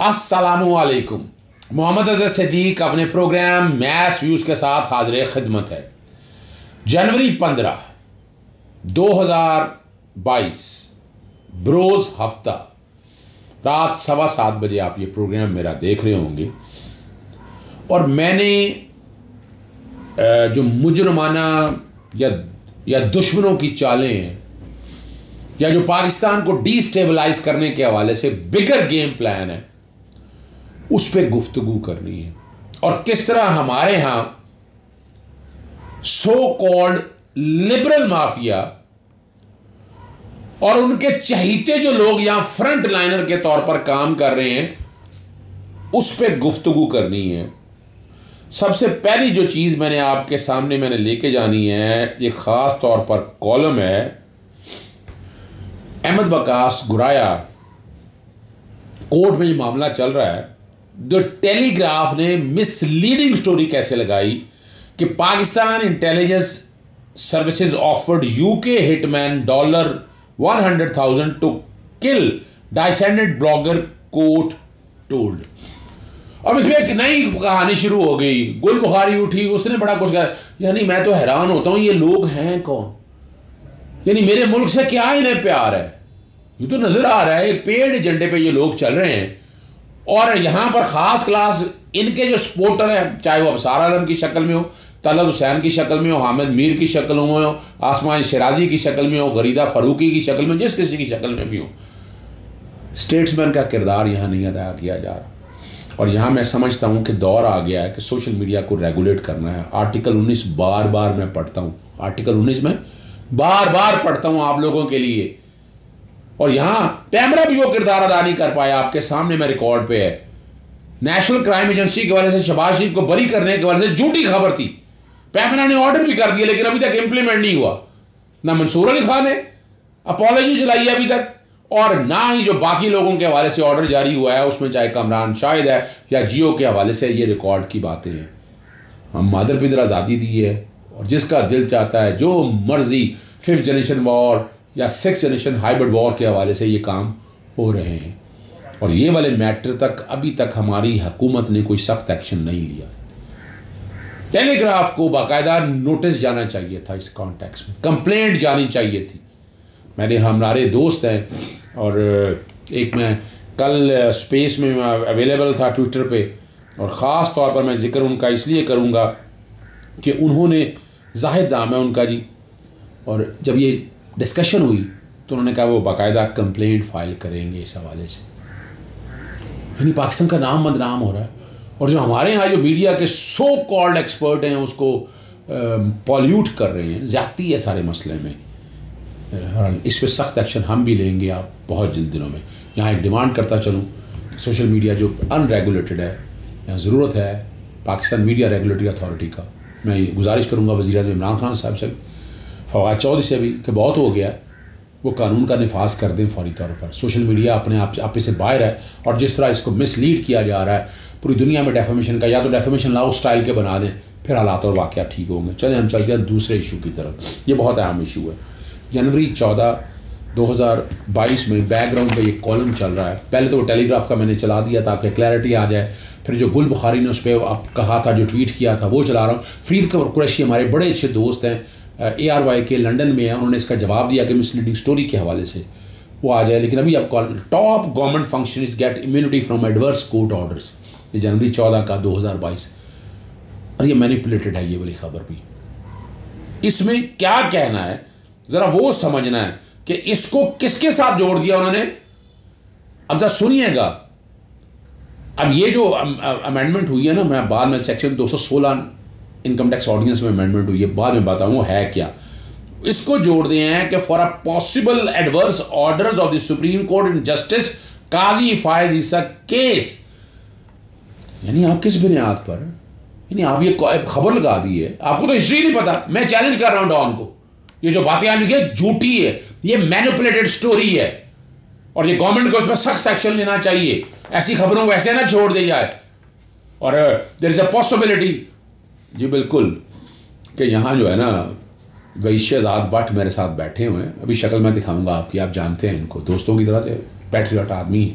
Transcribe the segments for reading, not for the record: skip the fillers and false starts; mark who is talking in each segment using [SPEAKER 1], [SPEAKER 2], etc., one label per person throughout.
[SPEAKER 1] अस्सलामुअलैकुम। मोहम्मद अज़हर सिद्दीक अपने programme mess views के साथ हाजिर खिदमत है। जनवरी 15, 2022 बरोज़ हफ्ता रात 7:15 बजे आप ये प्रोग्राम मेरा देख रहे होंगे। और मैंने जो मुजरमाना या दुश्मनों की चालें हैं या जो पाकिस्तान को डिस्टेबलाइज करने के हवाले से बिगर गेम प्लान है, उस पर गुफ्तगू करनी है। और किस तरह हमारे यहाँ सो कॉल्ड लिबरल माफिया और उनके चहीते जो लोग यहां फ्रंट लाइनर के तौर पर काम कर रहे हैं, उस पर गुफ्तगू करनी है। सबसे पहली जो चीज़ मैंने आपके सामने लेके जानी है, एक ख़ास तौर पर कॉलम है अहमद वकास गुराया। कोर्ट में ये मामला चल रहा है। द टेलीग्राफ ने मिसलीडिंग स्टोरी कैसे लगाई कि Pakistan intelligence services offered UK hitman $100,000 to kill dissident blogger, court told. अब इसमें एक नई कहानी शुरू हो गई। गुल बुखारी उठी, उसने बड़ा कुछ कहा। यानी मैं तो हैरान होता हूं, ये लोग हैं कौन? यानी मेरे मुल्क से क्या इन्हें प्यार है? ये तो नजर आ रहा है एक पेड एजेंडे पे ये लोग चल रहे हैं। और यहां पर खास क्लास इनके जो सपोर्टर हैं, चाहे वो अबसार आलम की शक्ल में हो, तलत हुसैन की शक्ल में हो, हामिद मीर की शक्ल में हो, आसमान शराजी की शक्ल में हो, गरीदा फरूकी की शक्ल में, जिस किसी की शक्ल में भी हो, स्टेट्समैन का किरदार यहां नहीं अदा किया जा रहा। और यहाँ मैं समझता हूँ कि दौर आ गया है कि सोशल मीडिया को रेगुलेट करना है। आर्टिकल 19 बार बार मैं पढ़ता हूँ, आर्टिकल 19 में बार बार पढ़ता हूँ आप लोगों के लिए। और यहाँ कैमरा भी वो किरदार अदा नहीं कर पाया। आपके सामने में रिकॉर्ड पे है। नेशनल क्राइम एजेंसी के वजह से शहबाज शरीफ को बरी करने की वजह से झूठी खबर थी। पैमरा ने ऑर्डर भी कर दिया, लेकिन अभी तक इंप्लीमेंट नहीं हुआ। ना मंसूर अली खान ने अपॉलॉजी चलाई है अभी तक, और ना ही जो बाकी लोगों के हवाले से ऑर्डर जारी हुआ है, उसमें चाहे कमरान शाहिद है या जियो के हवाले से ये रिकॉर्ड की बातें हैं। हम मादर पिदर आज़ादी दी है, और जिसका दिल चाहता है जो मर्जी 5th जनरेशन वॉर या 6th जनरेशन हाइब्रिड वॉर के हवाले से ये काम हो रहे हैं। और ये वाले मैटर तक अभी तक हमारी हुकूमत ने कोई सख्त एक्शन नहीं लिया। टेलीग्राफ को बाकायदा नोटिस जाना चाहिए था, इस कॉन्टेक्स्ट में कंप्लेंट जानी चाहिए थी। हमारे दोस्त हैं, और एक मैं कल स्पेस में अवेलेबल था ट्विटर पे, और ख़ास तौर पर मैं ज़िक्र उनका इसलिए करूँगा कि उन्होंने, जाहिद नाम है उनका जी, और जब ये डिस्कशन हुई तो उन्होंने कहा वो बाकायदा कंप्लेंट फाइल करेंगे इस हवाले से। यानी पाकिस्तान का नाम बदनाम हो रहा है, और जो हमारे यहाँ जो मीडिया के सो कॉल्ड एक्सपर्ट हैं उसको पॉल्यूट कर रहे हैं। ज़्यादती है सारे मसले में। इस पर सख्त एक्शन हम भी लेंगे आप बहुत जल्द दिनों में। यहाँ एक डिमांड करता चलूँ, सोशल मीडिया जो अनरेगुलेटेड है, यहाँ ज़रूरत है पाकिस्तान मीडिया रेगुलेटरी अथॉरिटी का। मैं गुजारिश करूँगा वज़ीर-ए-आज़म इमरान खान साहब से, फवाद चौधरी से भी, कि बहुत हो गया, वो कानून का निफाज कर दें फौरी तौर पर। सोशल मीडिया अपने आप से बाहर है, और जिस तरह इसको मिसलीड किया जा रहा है पूरी दुनिया में डेफेमेशन का, या तो डेफेमेशन लाओ स्टाइल के बना दें, फिर हालात और वाक़या ठीक होंगे। चलें हम चलते हैं दूसरे इशू की तरफ। ये बहुत अहम इशू है। जनवरी 14, 2022 में बैकग्राउंड पे ये कॉलम चल रहा है। पहले तो वो टेलीग्राफ का मैंने चला दिया ताकि क्लैरिटी आ जाए। फिर जो गुल बुखारी ने उस पर आप कहा था, जो ट्वीट किया था, वो चला रहा हूँ। फरीद कुरैशी हमारे बड़े अच्छे दोस्त हैं, ARY के लंदन में है, उन्होंने इसका जवाब दिया कि मिसलीडिंग स्टोरी के हवाले से वो आ जाए। लेकिन अभी आप top government functionaries get immunity from adverse court orders, ये जनवरी 14 का 2022। और ये मैनिपुलेटेड है ये वाली खबर भी। इसमें क्या कहना है ज़रा वो समझना है कि इसको किसके साथ जोड़ दिया उन्होंने। अब जरा सुनिएगा। अब ये जो अमेंडमेंट हुई है ना, मैं बाद में सेक्शन 216 इनकम टैक्स ऑर्डिनेंस में अमेंडमेंट हुई है, बाद में बताऊंगा है क्या। इसको जोड़ दिए हैं कि for a possible adverse orders of the supreme court in justice Qazi Faez Isa case. यानी आप किस बुनियाद पर, यानी आप ये खबर लगा दी है, आपको तो हिस्ट्री नहीं पता। मैं चैलेंज कर रहा हूं डॉन को, ये जो बातें आप लिखी है झूठी है, ये मैनिपुलेटेड स्टोरी है, और ये गवर्नमेंट को उस पर सख्त एक्शन लेना चाहिए। ऐसी खबरों को ऐसे ना छोड़ दी जाए। और देयर इज अ पॉसिबिलिटी, जी बिल्कुल, कि यहाँ जो है ना वैश्यजाद भट्ट मेरे साथ बैठे हुए हैं। अभी शक्ल मैं दिखाऊंगा आपकी, आप जानते हैं इनको, दोस्तों की तरह से पैट्रियट आदमी।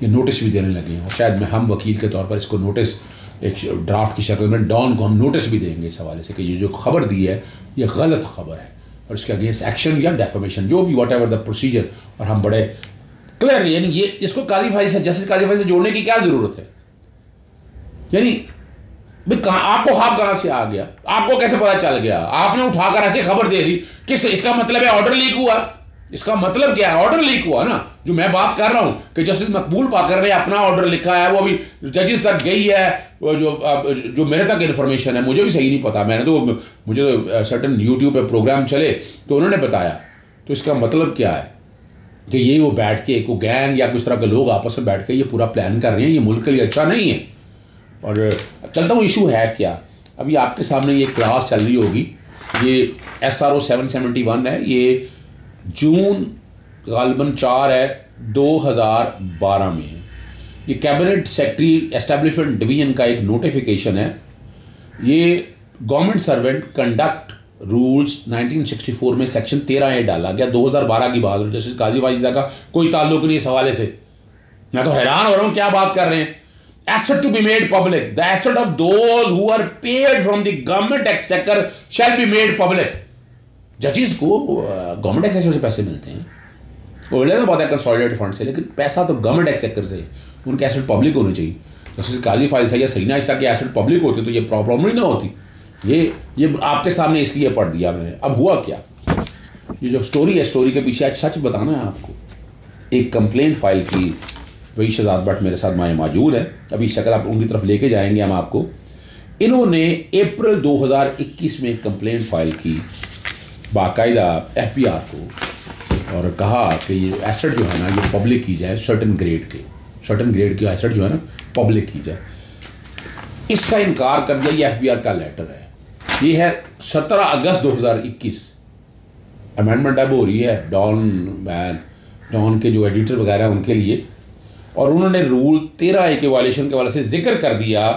[SPEAKER 1] ये नोटिस भी देने लगे हैं, और शायद हम वकील के तौर पर इसको नोटिस एक ड्राफ्ट की शक्ल में डॉन को हम नोटिस भी देंगे इस हवाले से कि ये जो खबर दी है ये गलत खबर है और इसके अगेंस्ट एक्शन या डेफेमेशन जो भी वट एवर द प्रोसीजर। और हम बड़े क्लियर, यानी ये इसको काजी फाइज से, जस्टिस काजी फाइज से जोड़ने की क्या ज़रूरत है? यानी भाई आपको ख्वाब कहाँ से आ गया? आपको कैसे पता चल गया? आपने उठाकर ऐसी खबर दे दी, किस इसका मतलब है ऑर्डर लीक हुआ? इसका मतलब क्या है? ऑर्डर लीक हुआ ना। जो मैं बात कर रहा हूं कि जस्टिस मकबूल पाकर ने अपना ऑर्डर लिखा है, वो अभी जजेस तक गई है, वो जो मेरे तक इन्फॉर्मेशन है, मुझे भी सही नहीं पता, मुझे तो सर्टन यूट्यूब पे प्रोग्राम चले तो उन्होंने बताया। तो इसका मतलब क्या है कि ये वो बैठ के को गैंग या कुछ तरह के लोग आपस में बैठ के ये पूरा प्लान कर रहे हैं, ये मुल्क के लिए अच्छा नहीं है। और चलता हूँ इशू है क्या। अभी आपके सामने ये क्लास चल रही होगी, ये SRO 771 है, ये जून गालबन 4 है 2012 में है। ये कैबिनेट सेक्रेटरी एस्टेब्लिशमेंट डिवीजन का एक नोटिफिकेशन है। ये गवर्नमेंट सर्वेंट कंडक्ट रूल्स 1964 में सेक्शन 13A डाला गया, 2012 की बात। जस्टिस काजी वाइजा का कोई ताल्लुक नहीं इस हवाले से। मैं तो हैरान हो रहा हूँ क्या बात कर रहे हैं। Asset to be made public. The asset of those who are paid from the government exchequer shall be made public. जजेस को गवर्नमेंट एक्सचेकर से पैसे मिलते हैं, वो लेना पड़ता है कंसोलिडेटेड फंड से, लेकिन पैसा तो गवर्नमेंट एक्सचेकर से। उनके एसेट पब्लिक होने चाहिए। जैसे काजी फाइज या सरीना ईसा के एसेट पब्लिक होते तो ये प्रॉब्लम नहीं ना होती। ये आपके सामने इसलिए पढ़ दिया मैंने। अब हुआ क्या, ये जो स्टोरी है, स्टोरी के पीछे आज सच बताना है आपको। एक कंप्लेंट फाइल की, वही शहजाद भट्ट मेरे साथ माए मौजूद है, अभी शक्ल आप उनकी तरफ लेके जाएंगे हम आपको। इन्होंने अप्रैल 2021 में एक कंप्लेंट फाइल की बाकायदा FBR को, और कहा कि ये एसेट जो है ना ये पब्लिक की जाए, सर्टन ग्रेड के एसेट जो है ना पब्लिक की जाए। इसका इनकार कर दिया। ये FBR का लेटर है, ये है 17 अगस्त 2021। अमेंडमेंट अब हो रही है डॉन के जो एडिटर वगैरह उनके लिए, और उन्होंने रूल 13A के वायलेशन के वाले से जिक्र कर दिया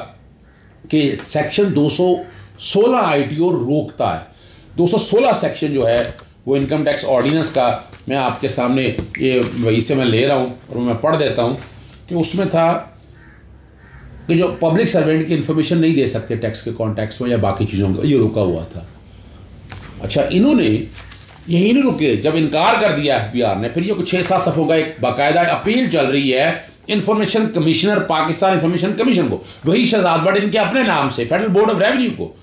[SPEAKER 1] कि सेक्शन 216 ITO रोकता है। 216 सेक्शन जो है वो इनकम टैक्स ऑर्डिनेंस का, मैं आपके सामने ये वही से मैं ले रहा हूँ और मैं पढ़ देता हूँ कि उसमें था कि जो पब्लिक सर्वेंट की इन्फॉर्मेशन नहीं दे सकते टैक्स के कॉन्टेक्स्ट में या बाकी चीज़ों में, ये रुका हुआ था। अच्छा, इन्होंने यही नहीं रुके, जब इनकार कर दिया FBR ने, फिर ये कुछ 6-7 सफ़ों का एक बाकायदा अपील चल रही है information commissioner, Pakistan information commission को, वही शहजाद भट्ट इनके अपने नाम से, फेडरल बोर्ड ऑफ रेवेन्यू को।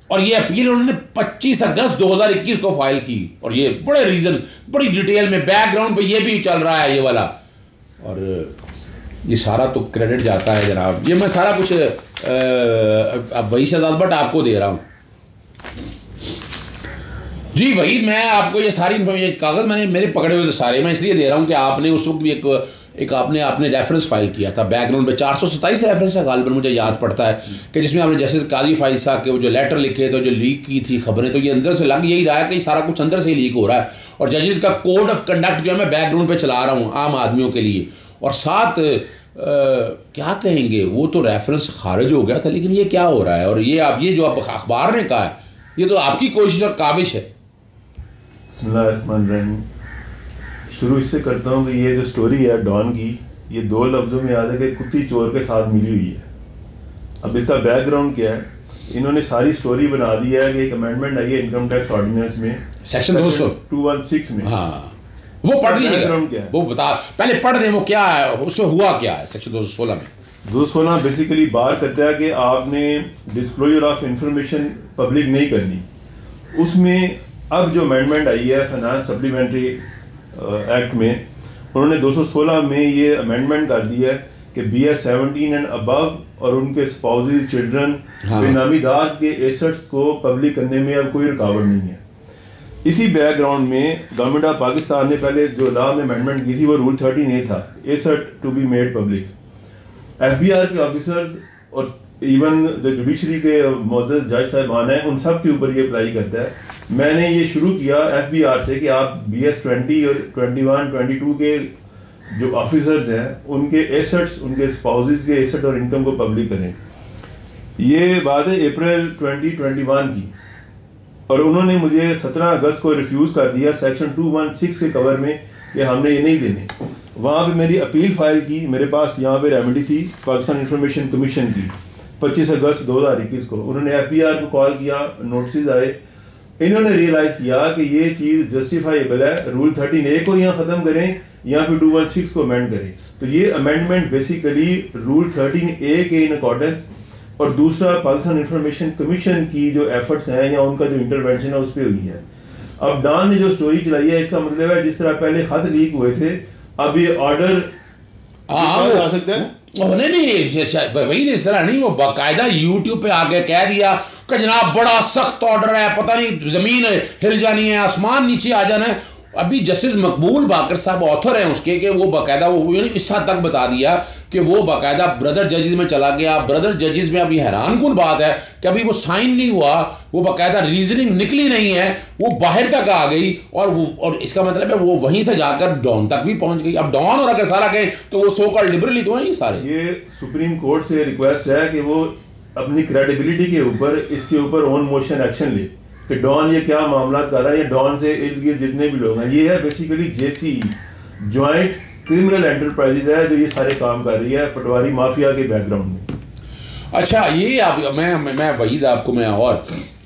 [SPEAKER 1] और ये अपील उन्होंने 25 अगस्त 2021 को फाइल की, और ये बड़े रीज़न, बड़ी डिटेल में बैकग्राउंड पे ये भी चल रहा है ये वाला। और ये सारा तो क्रेडिट जाता है जनाब, ये मैं सारा कुछ अब वही शहजाद भट्ट आपको दे रहा हूँ जी। वही मैं आपको ये सारी इन्फॉर्मेशन, कागज़ मैंने मेरे पकड़े हुए तो सारे मैं इसलिए दे रहा हूँ कि आपने उस वक्त भी एक आपने रेफरेंस फाइल किया था बैकग्राउंड पे। 427 रेफरेंस है गालिबन, मुझे याद पड़ता है कि जिसमें आपने जस्टिस काजी फाइज साहब के वो जो लेटर लिखे थे, जो लीक की थी खबरें, तो ये अंदर से लग यही रहा है कि सारा कुछ अंदर से ही लीक हो रहा है। और जजेस का कोड ऑफ कंडक्ट जो है मैं बैकग्राउंड पे चला रहा हूँ आम आदमियों के लिए। और साथ क्या कहेंगे, वो तो रेफरेंस खारिज हो गया था, लेकिन ये क्या हो रहा है? और ये जो आप अखबार ने कहा है, ये तो आपकी कोशिश और काविश है।
[SPEAKER 2] शुरू इससे करता हूँ कि ये जो स्टोरी है डॉन की, ये 2 लफ्ज़ों में याद है कि कुत्ती चोर के साथ मिली हुई है। अब इसका बैकग्राउंड क्या है, इन्होंने सारी स्टोरी बना दी है कि एक अमेंडमेंट आई है इनकम टैक्स ऑर्डिनेंस में,
[SPEAKER 1] सेक्शन
[SPEAKER 2] 216 में।
[SPEAKER 1] हाँ, वो पढ़ लीजिएगा, वो बता पहले पढ़ दें वो क्या है, उसमें हुआ क्या है सेक्शन 216 में।
[SPEAKER 2] 216 बेसिकली बात करता है कि आपने डिस्क्लोजर ऑफ इंफॉर्मेशन पब्लिक नहीं करनी। उसमें अब जो अमेंडमेंट आई है फाइनेंस सप्लीमेंट्री एक्ट में, उन्होंने 216 में ये अमेंडमेंट कर दिया है कि BS 17 एंड अबव और उनके स्पाउसेस, चिल्ड्रन, बेनामीदार के एसेट्स को पब्लिक करने में अब कोई रुकावट नहीं है। इसी बैकग्राउंड में गवर्नमेंट ऑफ पाकिस्तान ने पहले जो लॉ में अमेंडमेंट की थी वो रूल 13A था, asset to be made public. FBR के ऑफिसर्स और इवन द जुडिशरी के मोअज़्ज़ज़ जज साहिबान हैं, उन सब के ऊपर ये अप्लाई करता है। मैंने ये शुरू किया FBR से कि आप BS 20 और 21, 22 के जो ऑफिसर्स हैं उनके एसेट्स, उनके स्पाउसेस के एसेट और इनकम को पब्लिक करें। ये बात है अप्रैल 2021 की, और उन्होंने मुझे 17 अगस्त को रिफ्यूज़ कर दिया सेक्शन 216 के कवर में कि हमने ये नहीं देने। वहाँ पे मेरी अपील फाइल की, मेरे पास यहाँ पे रेमेडी थी पाकिस्तान इंफॉर्मेशन कमीशन की 25 अगस्त 2021 को। उन्होंने FPR को कॉल किया, नोटिस आए, इन्होंने रियलाइज़ किया कि ये चीज़ जस्टिफाइबल है, रूल 13A को यहाँ ख़त्म करें या फिर 216 को अमेंड करें। तो ये अमेंडमेंट बेसिकली रूल 13A के इन अकॉर्डेंस, और दूसरा पाकिस्तान इंफॉर्मेशन कमीशन की जो एफर्ट्स हैं या उनका जो इंटरवेंशन है उस पर हुई है। अब डॉन ने जो स्टोरी चलाई है, इसका मतलब है जिस तरह पहले खत लीक हुए थे, अब ये ऑर्डर आ सकता है।
[SPEAKER 1] नहीं वही इस तरह नहीं, वो बाकायदा यूट्यूब पे आके कह दिया कि जनाब बड़ा सख्त ऑर्डर है, पता नहीं जमीन हिल जानी है, आसमान नीचे आ जाना है। अभी जस्टिस मकबूल बाकर साहब ऑथर हैं उसके, कि वो बाकायदा वो इस हद तक बता दिया कि वो बाकायदा ब्रदर जजेस में चला गया। ब्रदर जजेस में अभी हैरान कुन बात है कि अभी वो साइन नहीं हुआ, वो बाकायदा रीजनिंग निकली नहीं है, वो बाहर तक आ गई, और इसका मतलब है वो वहीं से जाकर डॉन तक भी पहुंच गई। अब डॉन और अगर सारा कहें तो वो सो कॉल्ड लिबरली तो हैं ये सारे।
[SPEAKER 2] ये सुप्रीम कोर्ट से रिक्वेस्ट है कि वो अपनी क्रेडिबिलिटी के ऊपर इसके ऊपर ऑन मोशन एक्शन ले कि डॉन ये क्या मामला कर रहा है, ये डॉन से इर्द गिर्द जितने भी लोग हैं, ये है basically JCE joint criminal enterprises है जो ये सारे काम कर रही है पटवारी माफिया के बैकग्राउंड में।
[SPEAKER 1] अच्छा, ये आप मैं वहीद आपको मैं और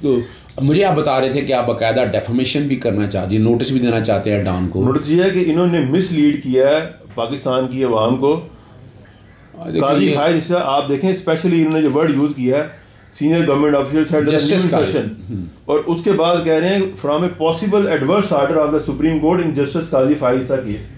[SPEAKER 1] तो मुझे आप बता रहे थे कि आप बाकायदा डेफमेशन भी करना चाहते हैं, नोटिस भी देना चाहते हैं डॉन को।
[SPEAKER 2] नोटिस ये है कि इन्होंने मिसलीड किया है पाकिस्तान की अवाम को। काजी खाए जिससे आप देखें, स्पेशली इन्होंने जो वर्ड यूज किया है सीनियर गवर्नमेंट ऑफिशियल, और उसके बाद कह रहे हैं from a possible adverse order of the supreme court in justice Qazi Faiza case.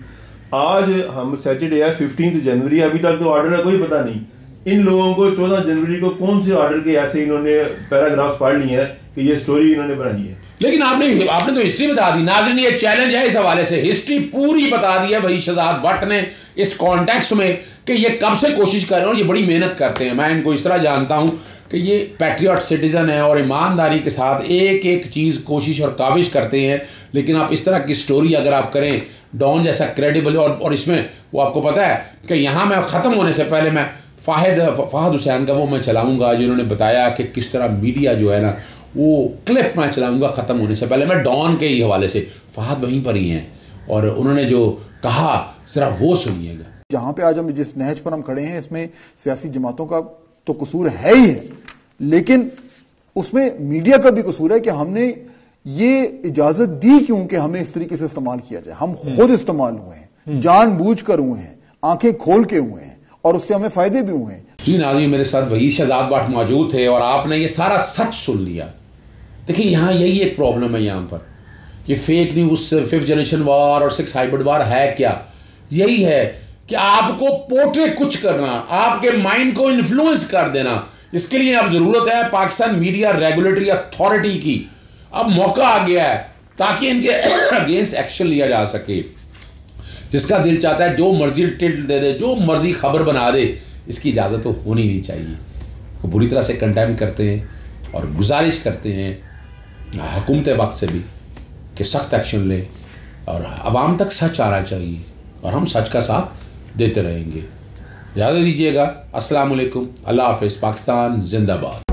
[SPEAKER 2] आज हम सैटरडे है 15 जनवरी, अभी तक तो ऑर्डर का कोई पता नहीं। इन लोगों को 14 जनवरी को कौन से ऑर्डर के ऐसे इन्होंने पैराग्राफ पढ़ लिए हैं कि ये स्टोरी इन्होंने बनाई है।
[SPEAKER 1] लेकिन आपने तो हिस्ट्री बता दी नाज़रीन, ये चैलेंज है इस हवाले से, हिस्ट्री पूरी बता दी है वही शहजाद भट्ट ने इस कॉन्टेक्स्ट में कि ये कब से कोशिश कर रहे हैं और ये बड़ी मेहनत करते हैं। मैं इनको इस तरह जानता हूँ कि ये पैट्रियट सिटीज़न है और ईमानदारी के साथ एक एक चीज़ कोशिश और काविश करते हैं। लेकिन आप इस तरह की स्टोरी अगर आप करें डॉन जैसा क्रेडिबल, और इसमें वो आपको पता है कि यहाँ मैं ख़त्म होने से पहले मैं फ़ाहद हुसैन का वो मैं चलाऊँगा जिन्होंने बताया कि किस तरह मीडिया जो है ना, वो क्लिप मैं चलाऊँगा ख़त्म होने से पहले, मैं डॉन के ही हवाले से। फ़ाहद वहीं पर ही हैं और उन्होंने जो कहा ज़रा वो सुनिएगा।
[SPEAKER 3] जहाँ पे आज हम जिस नहज पर हम खड़े हैं इसमें सियासी जमातों का तो कसूर है ही है, लेकिन उसमें मीडिया का भी कसूर है कि हमने ये इजाजत दी क्यों कि हमें इस तरीके से इस्तेमाल किया जाए। हम खुद इस्तेमाल हुए हैं, जानबूझकर हुए हैं, आंखें खोल के हुए हैं, और उससे हमें फायदे भी हुए हैं।
[SPEAKER 1] जी नाज़रीन, मेरे साथ वही शहजाद भट्ट मौजूद थे और आपने ये सारा सच सुन लिया। देखिए यहाँ यही एक प्रॉब्लम है, यहाँ पर ये फेक न्यूज़, 5th जनरेशन वार और 6 हाइब्रिड वार है क्या? यही है कि आपको पोर्ट्रे कुछ करना, आपके माइंड को इन्फ्लुएंस कर देना। इसके लिए अब ज़रूरत है पाकिस्तान मीडिया रेगुलेटरी अथॉरिटी की। अब मौका आ गया है ताकि इनके अगेंस्ट एक्शन लिया जा सके। जिसका दिल चाहता है जो मर्जी टिल्ट दे दे, जो मर्जी खबर बना दे, इसकी इजाज़त तो होनी नहीं चाहिए। वो बुरी तरह से कंडेम करते हैं और गुजारिश करते हैं हुकूमत वक्त से भी कि सख्त एक्शन ले और आवाम तक सच आना चाहिए, और हम सच का साथ देते रहेंगे। इजाज़त दीजिएगा। अस्सलाम वालेकुम, अल्लाह हाफ़िज़, पाकिस्तान जिंदाबाद।